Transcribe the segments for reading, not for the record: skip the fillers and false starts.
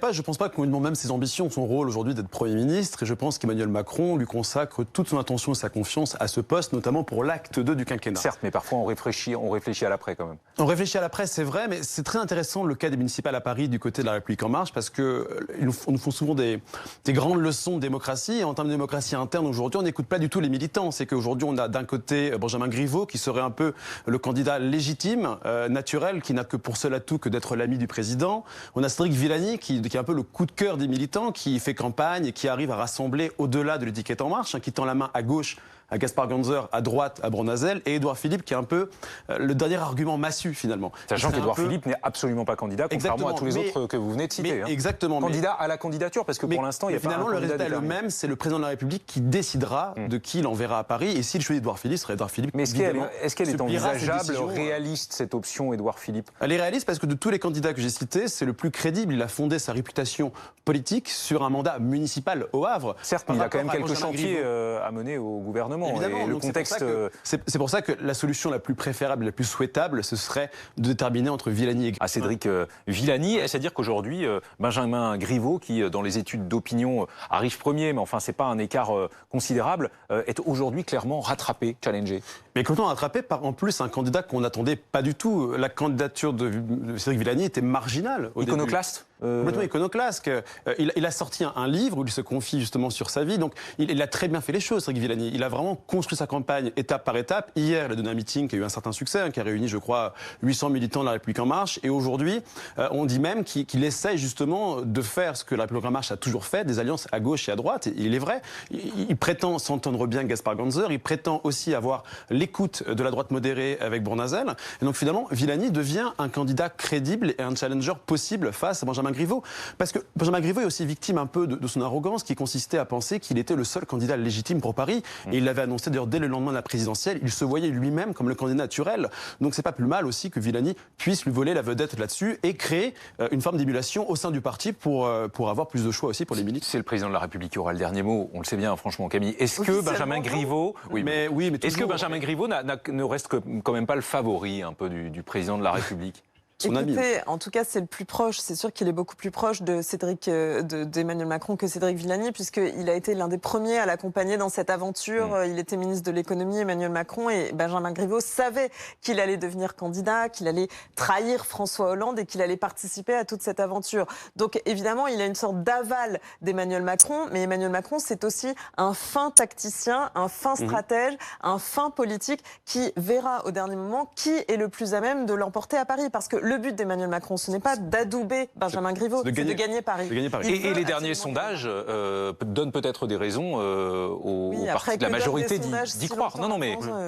pas. Je ne pense pas qu'on lui demande même ses ambitions, son rôle aujourd'hui d'être Premier ministre. Et je pense qu'Emmanuel Macron lui consacre toute son attention et sa confiance à ce poste, notamment pour l'acte 2 du quinquennat. Certes, mais parfois on réfléchit à l'après quand même. On réfléchit à l'après, c'est vrai, mais c'est très intéressant le cas des municipales à Paris du côté de la République En Marche, parce qu'ils nous font souvent des grandes leçons de démocratie. Et en termes de démocratie interne, aujourd'hui, on n'écoute pas du tout les militants. C'est qu'aujourd'hui, on a d'un côté Benjamin Griveaux, qui serait un peu le candidat légitime, naturel, qui n'a que pour seul atout que d'être l'ami du président. On a Cédric Villani, qui est un peu le coup de cœur des militants, qui fait campagne et qui arrive à rassembler au-delà de l'étiquette En Marche, qui tend la main à gauche à Gaspard Ganzer, à droite à Bournazel, et Édouard Philippe qui est un peu le dernier argument massu finalement. Sachant qu'Édouard Philippe n'est absolument pas candidat, contrairement à tous les autres que vous venez de citer. Exactement. Candidat à la candidature, parce que pour l'instant, il n'y a pas un finalement, le résultat est le même, c'est le président de la République qui décidera de qui il enverra à Paris, et s'il choisit Édouard Philippe, ce serait Édouard Philippe. Mais est-ce qu'elle est envisageable, réaliste, cette option Édouard Philippe? Elle est réaliste parce que de tous les candidats que j'ai cités, c'est le plus crédible. Il a fondé sa réputation politique sur un mandat municipal au Havre. Certes, mais il a quand même quelques chantiers à mener au gouvernement. Évidemment, et le contexte... C'est pour ça que la solution la plus préférable, la plus souhaitable, ce serait de déterminer entre Villani et à Cédric Villani. Est-ce à dire qu'aujourd'hui, Benjamin Griveaux, qui dans les études d'opinion arrive premier, mais enfin c'est pas un écart considérable, est aujourd'hui clairement rattrapé, challengé? Mais complètement rattrapé par en plus un candidat qu'on n'attendait pas du tout. La candidature de Cédric Villani était marginale au Iconoclaste début. Complètement iconoclaste. Il a sorti un livre où il se confie justement sur sa vie. Donc il a très bien fait les choses, Cédric Villani. Il a vraiment construit sa campagne étape par étape. Hier, il a donné un meeting qui a eu un certain succès, qui a réuni, je crois, 800 militants de la République En Marche. Et aujourd'hui, on dit même qu'il essaye justement de faire ce que la République En Marche a toujours fait, des alliances à gauche et à droite. Et il est vrai. Il prétend s'entendre bien avec Gaspard Ganzer. Il prétend aussi avoir l'écoute de la droite modérée avec Bournazel. Et donc finalement, Villani devient un candidat crédible et un challenger possible face à Benjamin Griveaux. Parce que Benjamin Griveaux est aussi victime un peu de son arrogance qui consistait à penser qu'il était le seul candidat légitime pour Paris. Et il l'avait annoncé d'ailleurs dès le lendemain de la présidentielle. Il se voyait lui-même comme le candidat naturel. Donc c'est pas plus mal aussi que Villani puisse lui voler la vedette là-dessus et créer une forme d'émulation au sein du parti pour avoir plus de choix aussi pour les militants. C'est le président de la République qui aura le dernier mot. On le sait bien, franchement, Camille. Est-ce que Benjamin Griveaux... Est-ce que Benjamin Griveaux ne reste quand même pas le favori un peu du président de la République? Écoutez, en tout cas, c'est le plus proche. C'est sûr qu'il est beaucoup plus proche d'Emmanuel Macron que Cédric Villani, puisqu'il a été l'un des premiers à l'accompagner dans cette aventure. Il était ministre de l'économie, Emmanuel Macron, et Benjamin Griveaux savait qu'il allait devenir candidat, qu'il allait trahir François Hollande et qu'il allait participer à toute cette aventure. Donc, évidemment, il a une sorte d'aval d'Emmanuel Macron, mais Emmanuel Macron, c'est aussi un fin tacticien, un fin stratège, un fin politique qui verra au dernier moment qui est le plus à même de l'emporter à Paris. Parce que le but d'Emmanuel Macron, ce n'est pas d'adouber Benjamin Griveaux, c'est de gagner Paris. Et les derniers sondages donnent peut-être des raisons au parti de la majorité d'y croire.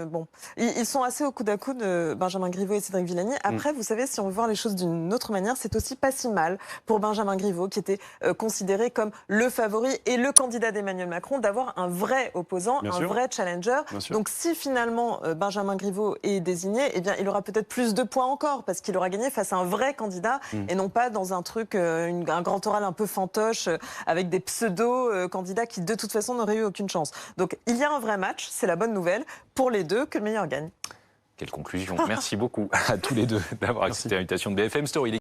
Bon, ils sont assez au coude à coude, Benjamin Griveaux et Cédric Villani. Après, vous savez, si on veut voir les choses d'une autre manière, c'est aussi pas si mal pour Benjamin Griveaux, qui était considéré comme le favori et le candidat d'Emmanuel Macron, d'avoir un vrai opposant, vrai challenger. Donc si finalement Benjamin Griveaux est désigné, eh bien, il aura peut-être plus de points encore, parce qu'il aura gagné face à un vrai candidat et non pas dans un truc, un grand oral un peu fantoche avec des pseudo-candidats qui de toute façon n'auraient eu aucune chance. Donc il y a un vrai match, c'est la bonne nouvelle pour les deux, que le meilleur gagne. Quelle conclusion. Merci beaucoup à tous les deux d'avoir accepté l'invitation de BFM Story.